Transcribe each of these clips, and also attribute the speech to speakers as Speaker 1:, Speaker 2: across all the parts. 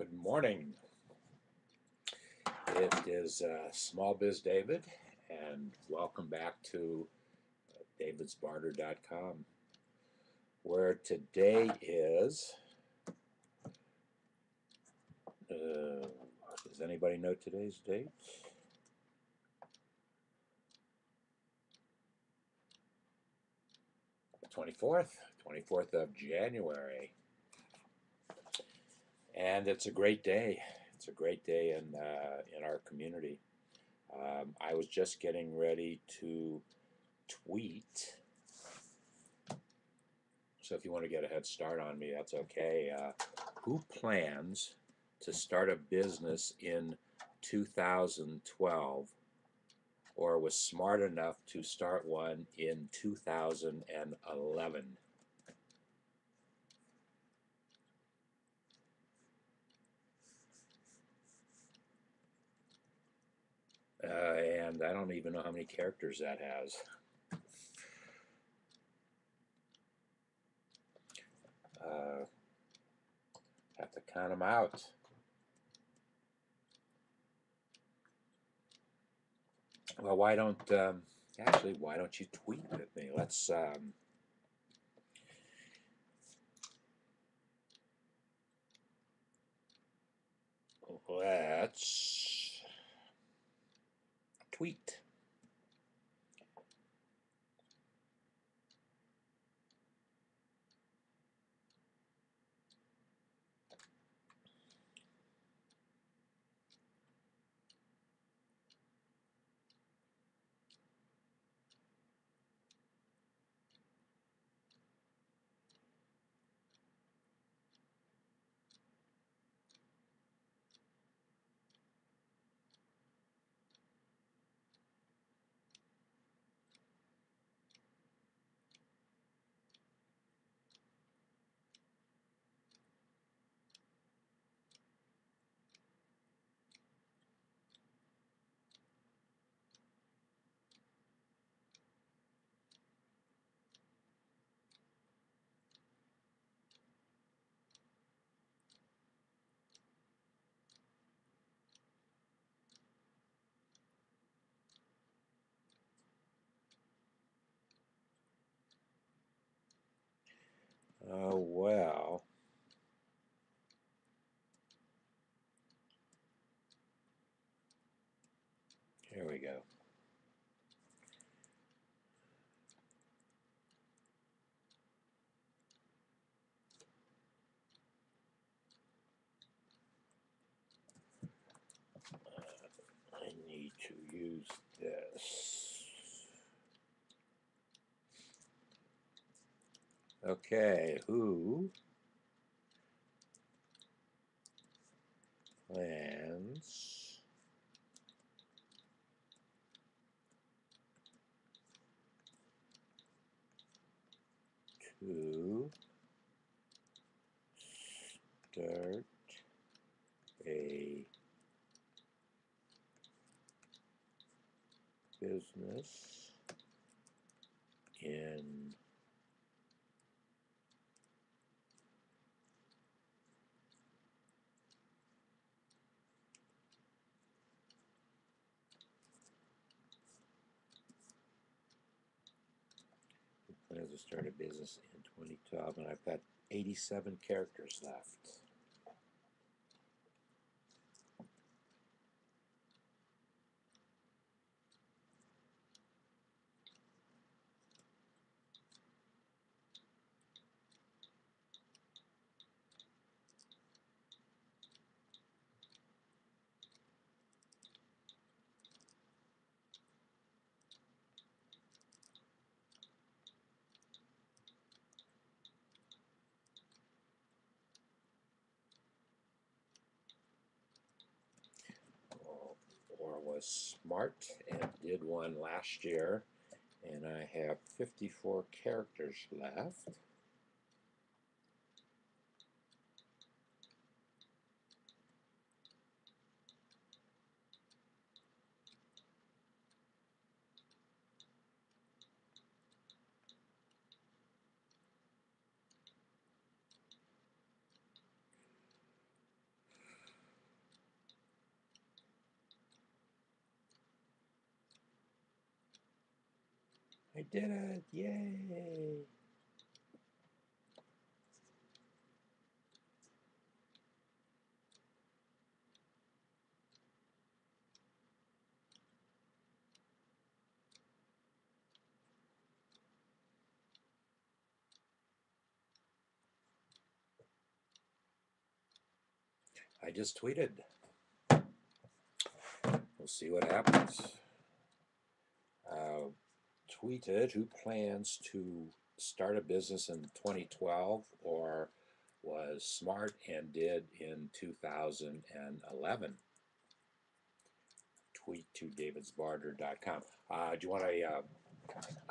Speaker 1: Good morning. It is smallbizdavid, and welcome back to davidsbarter.com, where today is. Does anybody know today's date? 24th of January, and it's a great day. It's a great day in our community. I was just getting ready to tweet, so if you want to get a head start on me, that's okay. Who plans to start a business in 2012 or was smart enough to start one in 2011? And I don't even know how many characters that has. Have to count them out. Well, why don't you tweet with me? Let's tweet. Well, here we go. I need to use this. Okay, who plans to start a business in 2012, and I've got 87 characters left. Or was smart and did one last year, and I have 54 characters left. I did it! Yay! I just tweeted. We'll see what happens. Tweeted who plans to start a business in 2012 or was smart and did in 2011. Tweet to davidsbarter.com. Do you want a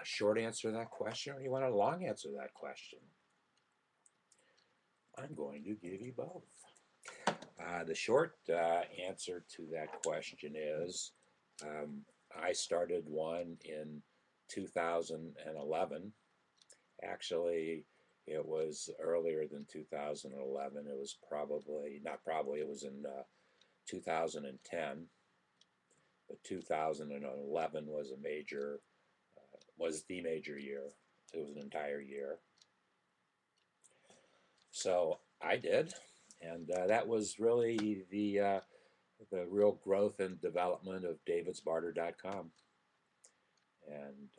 Speaker 1: short answer to that question, or do you want a long answer to that question? I'm going to give you both. The short answer to that question is I started one in 2011. Actually, it was earlier than 2011. It was probably, not probably, it was in 2010. But 2011 was a major, was the major year. It was an entire year. So I did, and that was really the real growth and development of davidsbarter.com, and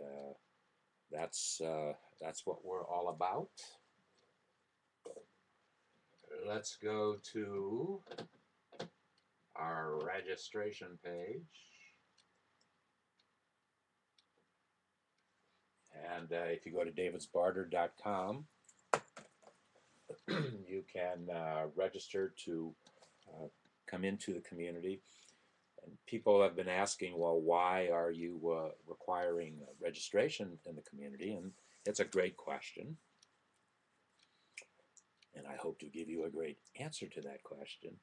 Speaker 1: that's what we're all about. Let's go to our registration page, and if you go to davidsbarter.com, you can register to come into the community. And people have been asking, well, why are you requiring registration in the community? And it's a great question. And I hope to give you a great answer to that question.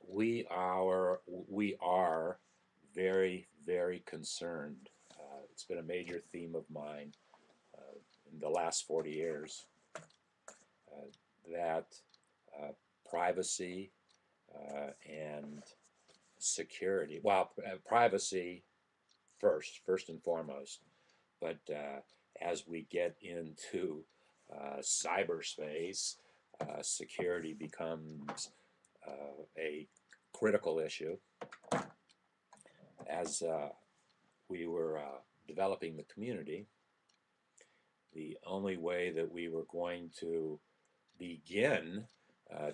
Speaker 1: we are very, very concerned. It's been a major theme of mine in the last 40 years that privacy and security, well, privacy first and foremost, but as we get into cyberspace, security becomes a critical issue. As we were developing the community, the only way that we were going to begin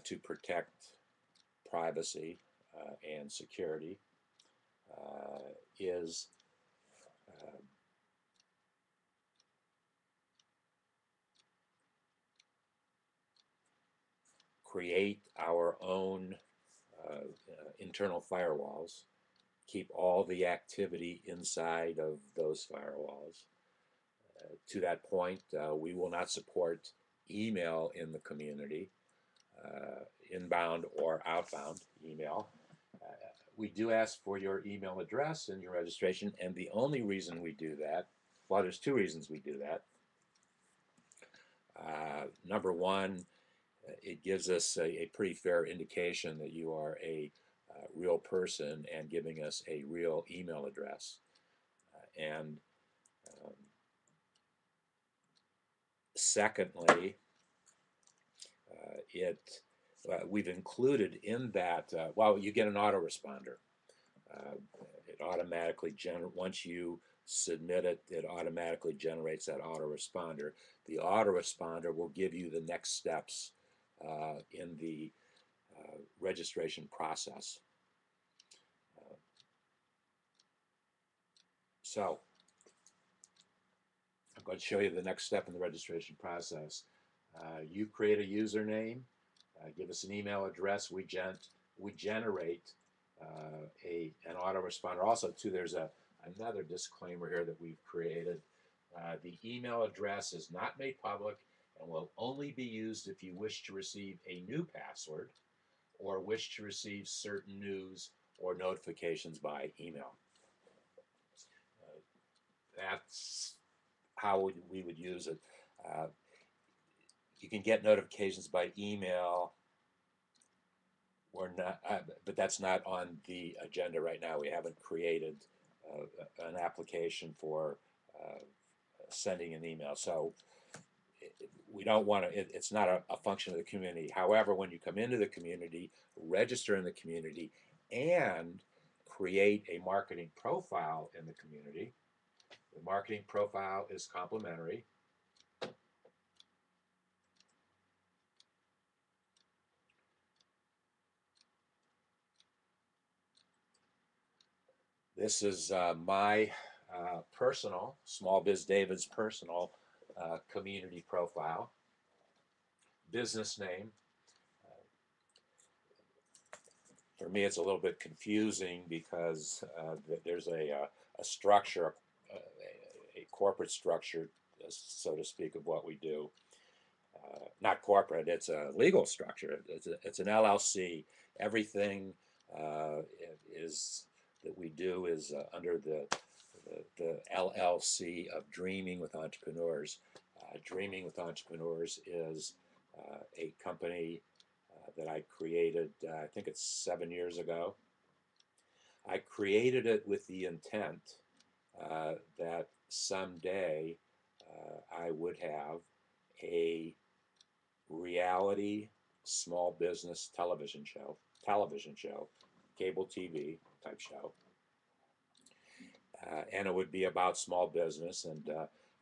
Speaker 1: to protect privacy and security is create our own internal firewalls, keep all the activity inside of those firewalls. To that point, we will not support email in the community, inbound or outbound email. We do ask for your email address and your registration, and the only reason we do that, well, there's two reasons we do that. Number one, it gives us a pretty fair indication that you are a real person and giving us a real email address. And secondly, we've included in that, well, you get an autoresponder. It automatically once you submit it, it automatically generates that autoresponder. The autoresponder will give you the next steps in the registration process. So I'm going to show you the next step in the registration process. You create a username, give us an email address. We generate an autoresponder. Also, too, there's another disclaimer here that we've created. The email address is not made public and will only be used if you wish to receive a new password or wish to receive certain news or notifications by email. That's how we would use it. You can get notifications by email or not, but that's not on the agenda right now. We haven't created an application for sending an email. So we don't want to, it's not a function of the community. However, when you come into the community, register in the community, and create a marketing profile in the community, the marketing profile is complimentary. This is my personal, Small Biz David's personal community profile. Business name. For me, it's a little bit confusing because there's a structure, a corporate structure, so to speak, of what we do. Not corporate, it's a legal structure. It's an LLC. Everything is that we do is under the LLC of Dreaming with Entrepreneurs. Dreaming with Entrepreneurs is a company that I created, I think it's 7 years ago. I created it with the intent that someday I would have a reality small business television show, cable TV type show. And it would be about small business. And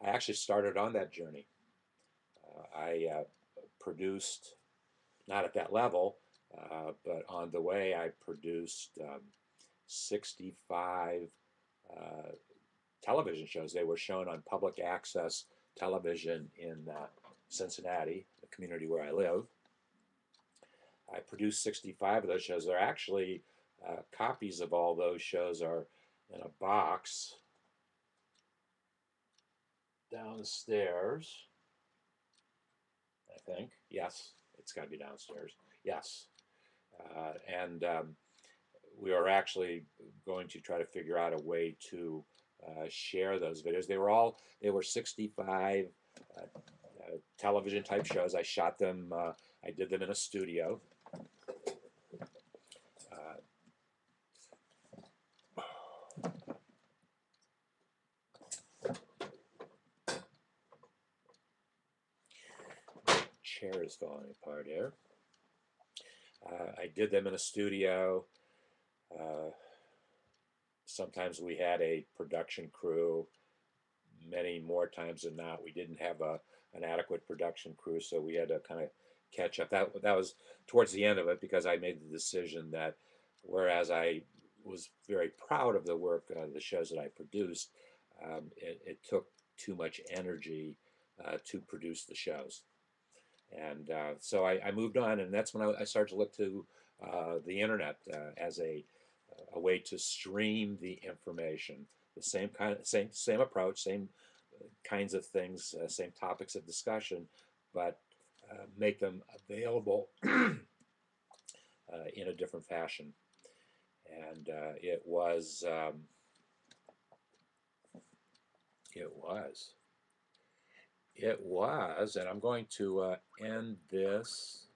Speaker 1: I actually started on that journey. I produced, not at that level, but on the way, I produced 65 television shows. They were shown on public access television in Cincinnati, the community where I live. I produced 65 of those shows. They're actually copies of all those shows are in a box downstairs, I think. Yes, it's got to be downstairs. Yes. And we are actually going to try to figure out a way to share those videos. They were 65 television type shows. I shot them, I did them in a studio. Chair is falling apart here. I did them in a studio. Sometimes we had a production crew. Many more times than not, we didn't have an adequate production crew, so we had to kind of catch up. That was towards the end of it, because I made the decision that whereas I was very proud of the work, the shows that I produced, it took too much energy to produce the shows. And so I moved on, and that's when I started to look to the internet as a way to stream the information. The same approach, same kinds of things, same topics of discussion, but make them available in a different fashion. And it was, and I'm going to end this